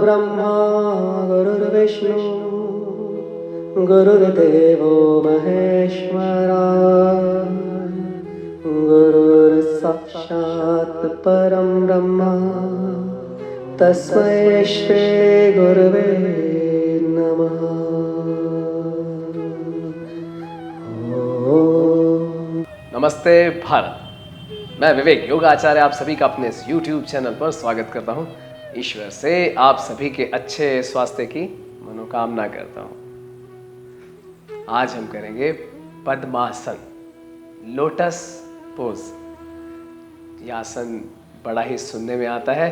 ब्रह्मा गुरुर्विष्णु गुरुर्देवो महेश्वरा गुरुर्साक्षात् परं ब्रह्म तस्मै श्री गुरवे नमः। नमस्ते भारत, मैं विवेक योग आचार्य आप सभी का अपने इस YouTube चैनल पर स्वागत करता हूं। ईश्वर से आप सभी के अच्छे स्वास्थ्य की मनोकामना करता हूं। आज हम करेंगे पद्मासन, लोटस पोज। यह आसन बड़ा ही सुनने में आता है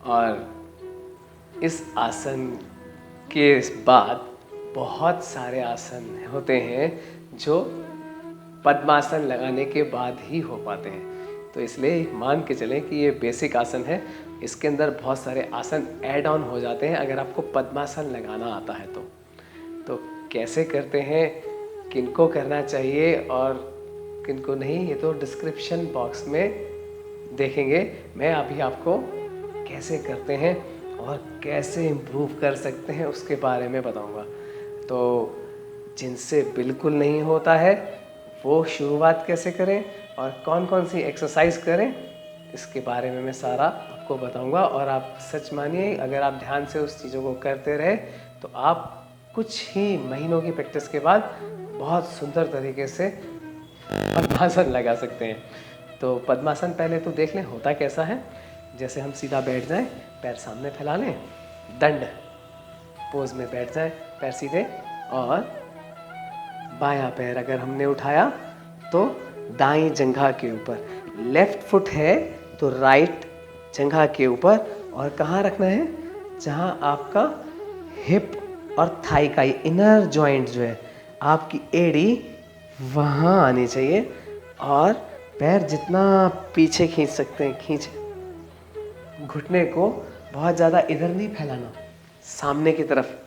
और इस आसन के बाद बहुत सारे आसन होते हैं जो पद्मासन लगाने के बाद ही हो पाते हैं। तो इसलिए मान के चलें कि ये बेसिक आसन है, इसके अंदर बहुत सारे आसन ऐड ऑन हो जाते हैं अगर आपको पद्मासन लगाना आता है तो कैसे करते हैं, किनको करना चाहिए और किनको नहीं, ये तो डिस्क्रिप्शन बॉक्स में देखेंगे। मैं अभी आपको कैसे करते हैं और कैसे इम्प्रूव कर सकते हैं उसके बारे में बताऊंगा। तो जिनसे बिल्कुल नहीं होता है वो शुरुआत कैसे करें और कौन कौन सी एक्सरसाइज करें, इसके बारे में मैं सारा आपको बताऊंगा। और आप सच मानिए, अगर आप ध्यान से उस चीज़ों को करते रहे तो आप कुछ ही महीनों की प्रैक्टिस के बाद बहुत सुंदर तरीके से पद्मासन लगा सकते हैं। तो पद्मासन पहले तो देख लें होता कैसा है। जैसे हम सीधा बैठ जाएं, पैर सामने फैला लें, दंड पोज में बैठ जाएं, पैर सीधे, और बायां पैर अगर हमने उठाया तो दाईं जंघा के ऊपर, लेफ्ट फुट है तो राइट जंघा के ऊपर। और कहाँ रखना है, जहाँ आपका हिप और थाई का इनर जॉइंट जो है, आपकी एड़ी वहाँ आनी चाहिए। और पैर जितना पीछे खींच सकते हैं खींचे। घुटने को बहुत ज़्यादा इधर नहीं फैलाना, सामने की तरफ,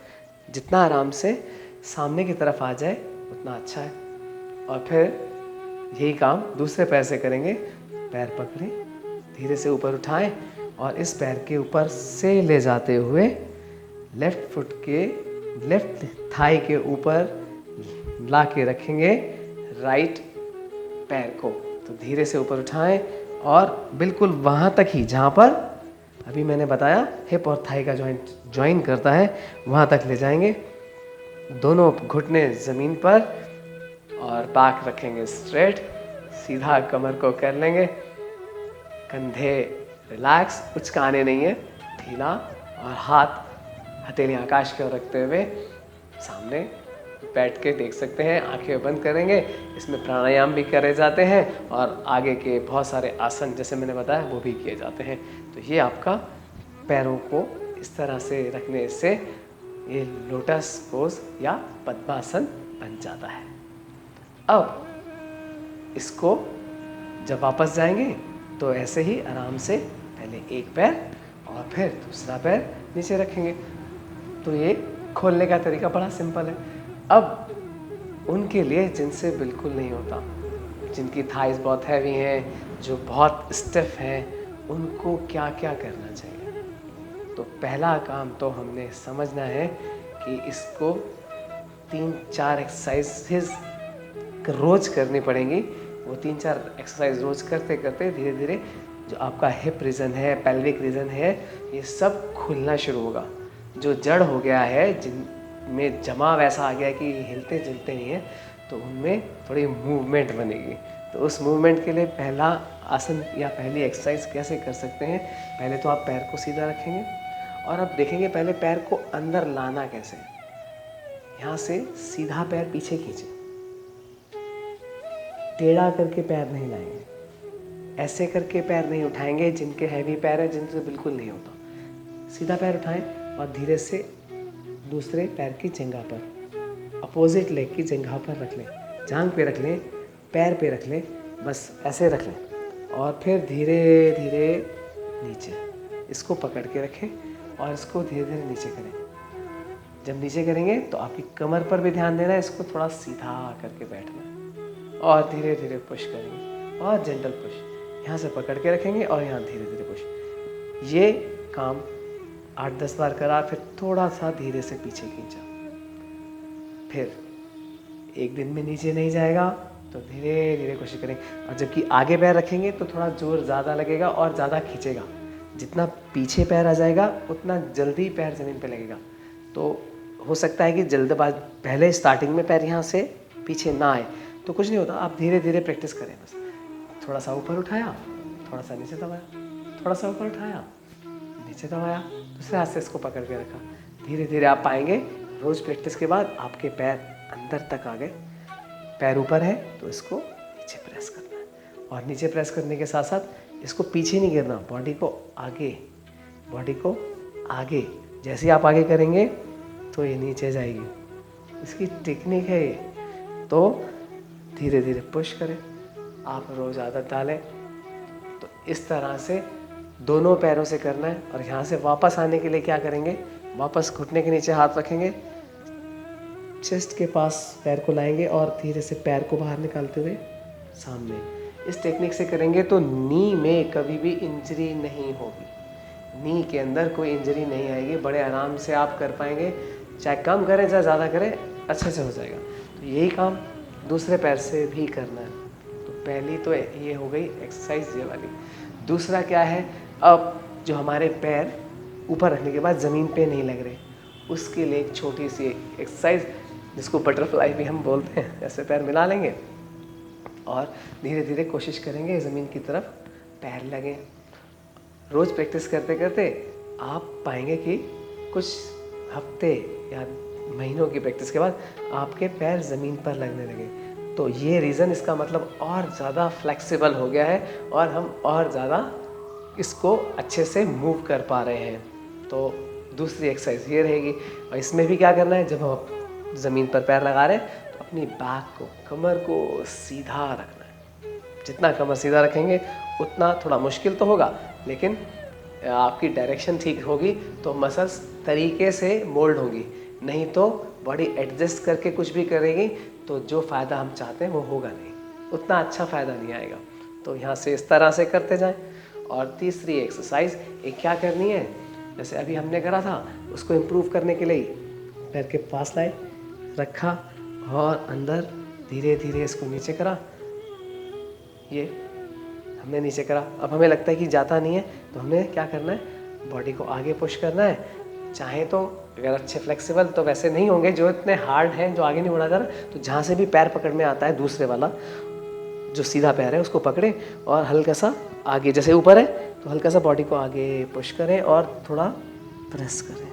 जितना आराम से सामने की तरफ आ जाए उतना अच्छा है। और फिर यही काम दूसरे पैर से करेंगे। पैर पकड़ें, धीरे से ऊपर उठाएं और इस पैर के ऊपर से ले जाते हुए लेफ्ट फुट के लेफ्ट थाई के ऊपर ला के रखेंगे राइट पैर को। तो धीरे से ऊपर उठाएं और बिल्कुल वहाँ तक ही जहाँ पर अभी मैंने बताया हिप और थाई का जॉइंट ज्वाइन करता है, वहाँ तक ले जाएंगे। दोनों घुटने ज़मीन पर और बैक रखेंगे स्ट्रेट, सीधा कमर को कर लेंगे, कंधे रिलैक्स, उचकाने नहीं है, ढीला, और हाथ हथेली आकाश की ओर रखते हुए सामने बैठ के देख सकते हैं। आंखें बंद करेंगे, इसमें प्राणायाम भी करे जाते हैं और आगे के बहुत सारे आसन जैसे मैंने बताया वो भी किए जाते हैं। तो ये आपका पैरों को इस तरह से रखने से ये लोटस पोज या पद्मासन बन जाता है। अब इसको जब वापस जाएंगे तो ऐसे ही आराम से पहले एक पैर और फिर दूसरा पैर नीचे रखेंगे। तो ये खोलने का तरीका बड़ा सिंपल है। अब उनके लिए जिनसे बिल्कुल नहीं होता, जिनकी थाइस बहुत हैवी हैं, जो बहुत स्टिफ हैं, उनको क्या क्या करना चाहिए। तो पहला काम तो हमने समझना है कि इसको 3-4 एक्सरसाइज रोज करनी पड़ेंगी। वो 3-4 एक्सरसाइज रोज करते करते धीरे धीरे जो आपका हिप रीजन है, पेल्विक रीजन है, ये सब खुलना शुरू होगा। जो जड़ हो गया है, जिनमें जमाव ऐसा आ गया है कि हिलते जुलते नहीं है, तो उनमें थोड़ी मूवमेंट बनेगी। तो उस मूवमेंट के लिए पहला आसन या पहली एक्सरसाइज कैसे कर सकते हैं। पहले तो आप पैर को सीधा रखेंगे और अब देखेंगे पहले पैर को अंदर लाना कैसे। यहाँ से सीधा पैर पीछे खींचे, टेढ़ा करके पैर नहीं लाएंगे, ऐसे करके पैर नहीं उठाएंगे। जिनके हैवी पैर है, जिनसे बिल्कुल नहीं होता, सीधा पैर उठाएं और धीरे से दूसरे पैर की जंघा पर, अपोजिट लेग की जंघा पर रख लें, जांघ पे रख लें, पैर पे रख लें, बस ऐसे रख लें। और फिर धीरे धीरे नीचे इसको पकड़ के रखें और इसको धीरे धीरे नीचे करें। जब नीचे करेंगे तो आपकी कमर पर भी ध्यान देना है, इसको थोड़ा सीधा करके बैठना है और धीरे धीरे पुश करेंगे और जेंटल पुश। यहाँ से पकड़ के रखेंगे और यहाँ धीरे धीरे पुश। ये काम 8-10 बार करा, फिर थोड़ा सा धीरे से पीछे खींचा। फिर एक दिन में नीचे नहीं जाएगा तो धीरे धीरे कोशिश करें। और जबकि आगे पैर रखेंगे तो थोड़ा जोर ज़्यादा लगेगा और ज़्यादा खींचेगा। जितना पीछे पैर आ जाएगा उतना जल्दी पैर ज़मीन पे लगेगा। तो हो सकता है कि जल्दबाज पहले स्टार्टिंग में पैर यहाँ से पीछे ना आए, तो कुछ नहीं होता, आप धीरे धीरे प्रैक्टिस करें। बस थोड़ा सा ऊपर उठाया, थोड़ा सा नीचे दबाया, थोड़ा सा ऊपर उठाया, नीचे दबाया, दूसरे हाथ से इसको पकड़ के रखा। धीरे धीरे आप पाएंगे रोज़ प्रैक्टिस के बाद आपके पैर अंदर तक आ गए। पैर ऊपर है तो इसको नीचे प्रेस करना है, और नीचे प्रेस करने के साथ साथ इसको पीछे नहीं गिरना, बॉडी को आगे। जैसे ही आप आगे करेंगे तो ये नीचे जाएगी। इसकी टेक्निक है ये। तो धीरे धीरे पुश करें। आप रोज़ आदत डालें तो इस तरह से दोनों पैरों से करना है। और यहाँ से वापस आने के लिए क्या करेंगे, वापस घुटने के नीचे हाथ रखेंगे, चेस्ट के पास पैर को लाएंगे और धीरे से पैर को बाहर निकालते हुए सामने। इस टेक्निक से करेंगे तो नी में कभी भी इंजरी नहीं होगी, नी के अंदर कोई इंजरी नहीं आएगी। बड़े आराम से आप कर पाएंगे, चाहे कम करें चाहे ज़्यादा करें, अच्छे से हो जाएगा। तो यही काम दूसरे पैर से भी करना है। तो पहली तो ये हो गई एक्सरसाइज ये वाली। दूसरा क्या है, अब जो हमारे पैर ऊपर रखने के बाद ज़मीन पे नहीं लग रहे, उसके लिए एक छोटी सी एक्सरसाइज जिसको बटरफ्लाई भी हम बोलते हैं, ऐसे पैर मिला लेंगे और धीरे धीरे कोशिश करेंगे ज़मीन की तरफ पैर लगें। रोज़ प्रैक्टिस करते करते आप पाएंगे कि कुछ हफ्ते या महीनों की प्रैक्टिस के बाद आपके पैर ज़मीन पर लगने लगे। तो ये रीज़न, इसका मतलब और ज़्यादा फ्लेक्सिबल हो गया है और हम और ज़्यादा इसको अच्छे से मूव कर पा रहे हैं। तो दूसरी एक्सरसाइज ये रहेगी। और इसमें भी क्या करना है, जब हम ज़मीन पर पैर लगा रहे हैं तो अपनी बैक को, कमर को सीधा रखना है। जितना कमर सीधा रखेंगे उतना थोड़ा मुश्किल तो होगा, लेकिन आपकी डायरेक्शन ठीक होगी तो मसल्स तरीके से मोल्ड होगी। नहीं तो बॉडी एडजस्ट करके कुछ भी करेगी तो जो फ़ायदा हम चाहते हैं वो होगा नहीं, उतना अच्छा फ़ायदा नहीं आएगा। तो यहाँ से इस तरह से करते जाएं। और तीसरी एक्सरसाइज एक क्या करनी है, जैसे अभी हमने करा था, उसको इम्प्रूव करने के लिए पैर के पास लाए, रखा और अंदर धीरे धीरे इसको नीचे करा। ये हमने नीचे करा। अब हमें लगता है कि जाता नहीं है तो हमने क्या करना है, बॉडी को आगे पुश करना है। चाहे तो अगर अच्छे फ्लेक्सिबल तो वैसे नहीं होंगे जो इतने हार्ड हैं, जो आगे नहीं बढ़ा जा रहा, तो जहाँ से भी पैर पकड़ में आता है, दूसरे वाला जो सीधा पैर है उसको पकड़े और हल्का सा आगे, जैसे ऊपर है तो हल्का सा बॉडी को आगे पुश करें और थोड़ा प्रेस करें,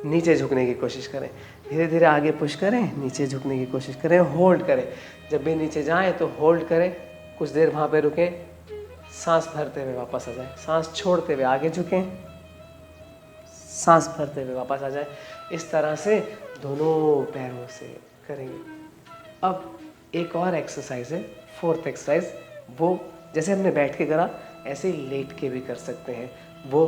नीचे झुकने की कोशिश करें। धीरे धीरे आगे पुश करें, नीचे झुकने की कोशिश करें, होल्ड करें। जब भी नीचे जाएं तो होल्ड करें, कुछ देर वहाँ पे रुकें, सांस भरते हुए वापस आ जाए, सांस छोड़ते हुए आगे झुकें, सांस भरते हुए वापस आ जाए। इस तरह से दोनों पैरों से करेंगे। अब एक और एक्सरसाइज है, फोर्थ एक्सरसाइज, वो जैसे हमने बैठ के करा ऐसे ही लेट के भी कर सकते हैं। वो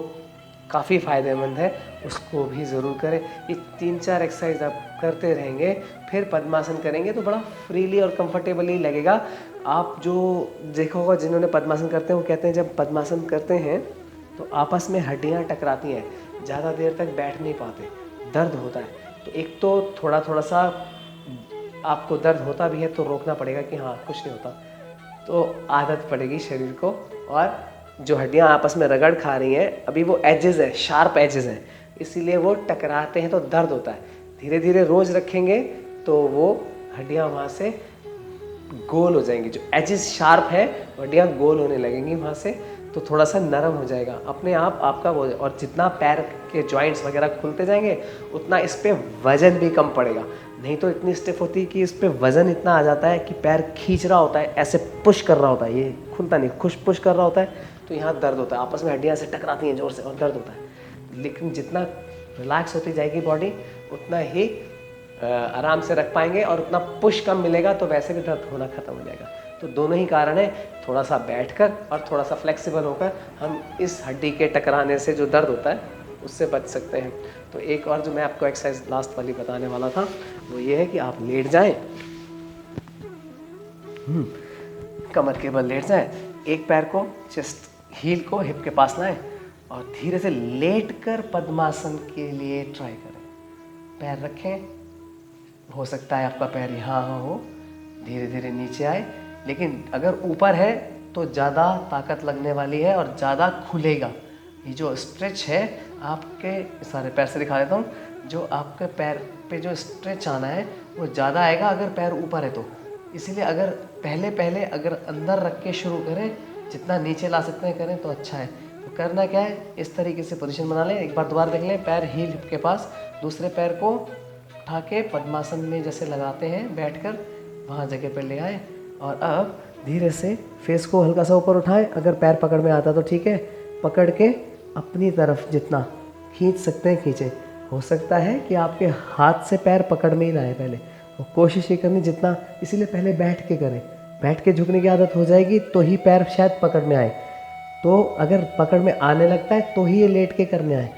काफ़ी फ़ायदेमंद है, उसको भी ज़रूर करें। ये 3-4 एक्सरसाइज आप करते रहेंगे, फिर पद्मासन करेंगे तो बड़ा फ्रीली और कंफर्टेबली लगेगा। आप जो देखा होगा, जिन्होंने पद्मासन करते हैं वो कहते हैं जब पद्मासन करते हैं तो आपस में हड्डियां टकराती हैं, ज़्यादा देर तक बैठ नहीं पाते, दर्द होता है। तो एक तो थोड़ा सा आपको दर्द होता भी है तो रोकना पड़ेगा कि हाँ कुछ नहीं होता, तो आदत पड़ेगी शरीर को। और जो हड्डियां आपस में रगड़ खा रही हैं, अभी वो एजेस है, शार्प एजेस हैं, इसीलिए वो टकराते हैं तो दर्द होता है। धीरे धीरे रोज़ रखेंगे तो वो हड्डियां वहाँ से गोल हो जाएंगी, जो एजेस शार्प है हड्डियां गोल होने लगेंगी वहाँ से, तो थोड़ा सा नरम हो जाएगा अपने आप आपका वो। और जितना पैर के जॉइंट्स वगैरह खुलते जाएंगे उतना इस पर वज़न भी कम पड़ेगा। नहीं तो इतनी स्टिफ होती है कि इस पर वज़न इतना आ जाता है कि पैर खींच रहा होता है, ऐसे पुश कर रहा होता है, ये खुलता नहीं, पुश कर रहा होता है तो यहाँ दर्द होता है, आपस में हड्डियाँ से टकराती हैं ज़ोर से और दर्द होता है। लेकिन जितना रिलैक्स होती जाएगी बॉडी उतना ही आराम से रख पाएंगे और उतना पुश कम मिलेगा, तो वैसे भी दर्द होना ख़त्म हो जाएगा। तो दोनों ही कारण है, थोड़ा सा बैठकर और थोड़ा सा फ्लेक्सिबल होकर हम इस हड्डी के टकराने से जो दर्द होता है उससे बच सकते हैं। तो एक और जो मैं आपको एक्सरसाइज लास्ट वाली बताने वाला था वो ये है कि आप लेट जाएं, कमर के बल लेट जाएं, एक पैर को चेस्ट हील को हिप के पास लाएं और धीरे से लेटकर पद्मासन के लिए ट्राई करें। पैर रखें, हो सकता है आपका पैर यहाँ हो, धीरे धीरे नीचे आए, लेकिन अगर ऊपर है तो ज़्यादा ताकत लगने वाली है और ज़्यादा खुलेगा। ये जो स्ट्रेच है आपके सारे पैर से दिखा देता हूँ, जो आपके पैर पे जो स्ट्रेच आना है वो ज़्यादा आएगा अगर पैर ऊपर है तो। इसीलिए अगर पहले अगर अंदर रख के शुरू करें, जितना नीचे ला सकते हैं करें तो अच्छा है। तो करना क्या है, इस तरीके से पोजीशन बना लें। एक बार दोबारा देख लें, पैर हील हिप के पास, दूसरे पैर को उठा के पद्मासन में जैसे लगाते हैं बैठकर, वहाँ जगह पर ले आए। और अब धीरे से फेस को हल्का सा ऊपर उठाएं। अगर पैर पकड़ में आता तो ठीक है, पकड़ के अपनी तरफ जितना खींच सकते हैं खींचें। हो सकता है कि आपके हाथ से पैर पकड़ में ही ना आए पहले, तो कोशिश ये करनी जितना, इसीलिए पहले बैठ के करें। बैठ के झुकने की आदत हो जाएगी तो ही पैर शायद पकड़ में आए। तो अगर पकड़ में आने लगता है तो ही ये लेट के करने आए,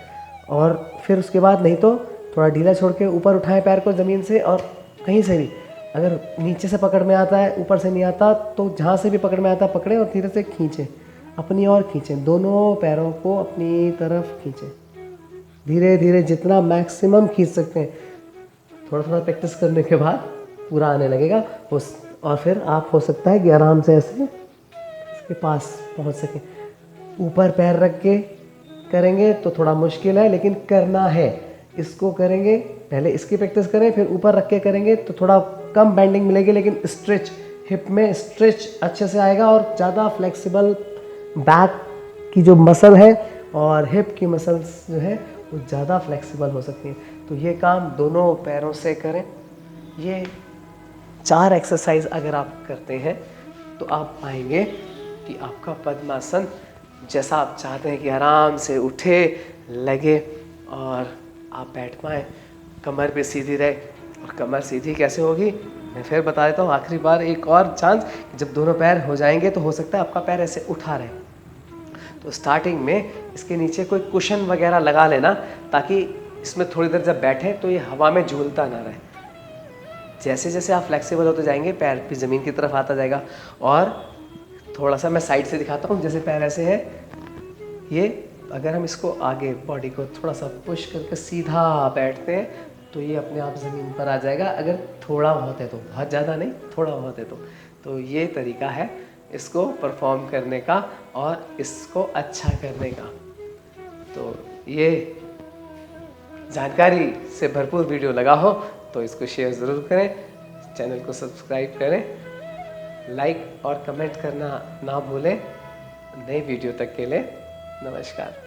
और फिर उसके बाद नहीं तो थोड़ा ढीला छोड़ के ऊपर उठाएं पैर को ज़मीन से, और कहीं से भी अगर नीचे से पकड़ में आता है, ऊपर से नहीं आता, तो जहाँ से भी पकड़ में आता पकड़ें और धीरे से खींचें, अपनी ओर खींचें, दोनों पैरों को अपनी तरफ खींचें। धीरे धीरे जितना मैक्सिमम खींच सकते हैं। थोड़ा थोड़ा प्रैक्टिस करने के बाद पूरा आने लगेगा और फिर आप हो सकता है कि आराम से ऐसे इसके पास पहुंच सकें। ऊपर पैर रख के करेंगे तो थोड़ा मुश्किल है, लेकिन करना है। इसको करेंगे, पहले इसकी प्रैक्टिस करें, फिर ऊपर रख के करेंगे तो थोड़ा कम बेंडिंग मिलेगी, लेकिन स्ट्रेच, हिप में स्ट्रेच अच्छे से आएगा और ज़्यादा फ्लेक्सिबल बैक की जो मसल है और हिप की मसल्स जो है वो ज़्यादा फ्लेक्सिबल हो सकती हैं। तो ये काम दोनों पैरों से करें। ये 4 एक्सरसाइज अगर आप करते हैं तो आप पाएंगे कि आपका पद्मासन जैसा आप चाहते हैं कि आराम से उठे, लगे और आप बैठ पाएँ, कमर भी सीधी रहे। और कमर सीधी कैसे होगी मैं फिर बता देता हूँ आखिरी बार, एक और चांस। जब दोनों पैर हो जाएंगे तो हो सकता है आपका पैर ऐसे उठा रहे, तो स्टार्टिंग में इसके नीचे कोई कुशन वगैरह लगा लेना, ताकि इसमें थोड़ी देर जब बैठे तो ये हवा में झूलता ना रहे। जैसे जैसे आप फ्लेक्सिबल होते जाएंगे पैर भी ज़मीन की तरफ आता जाएगा। और थोड़ा सा मैं साइड से दिखाता हूँ, जैसे पैर ऐसे है, ये अगर हम इसको आगे बॉडी को थोड़ा सा पुश करके सीधा बैठते हैं तो ये अपने आप ज़मीन पर आ जाएगा। अगर थोड़ा बहुत है तो, बहुत ज़्यादा नहीं, थोड़ा बहुत है तो ये तरीका है इसको परफॉर्म करने का और इसको अच्छा करने का। तो ये जानकारी से भरपूर वीडियो लगा हो तो इसको शेयर ज़रूर करें, चैनल को सब्सक्राइब करें, लाइक और कमेंट करना ना भूलें। नई वीडियो तक के लिए नमस्कार।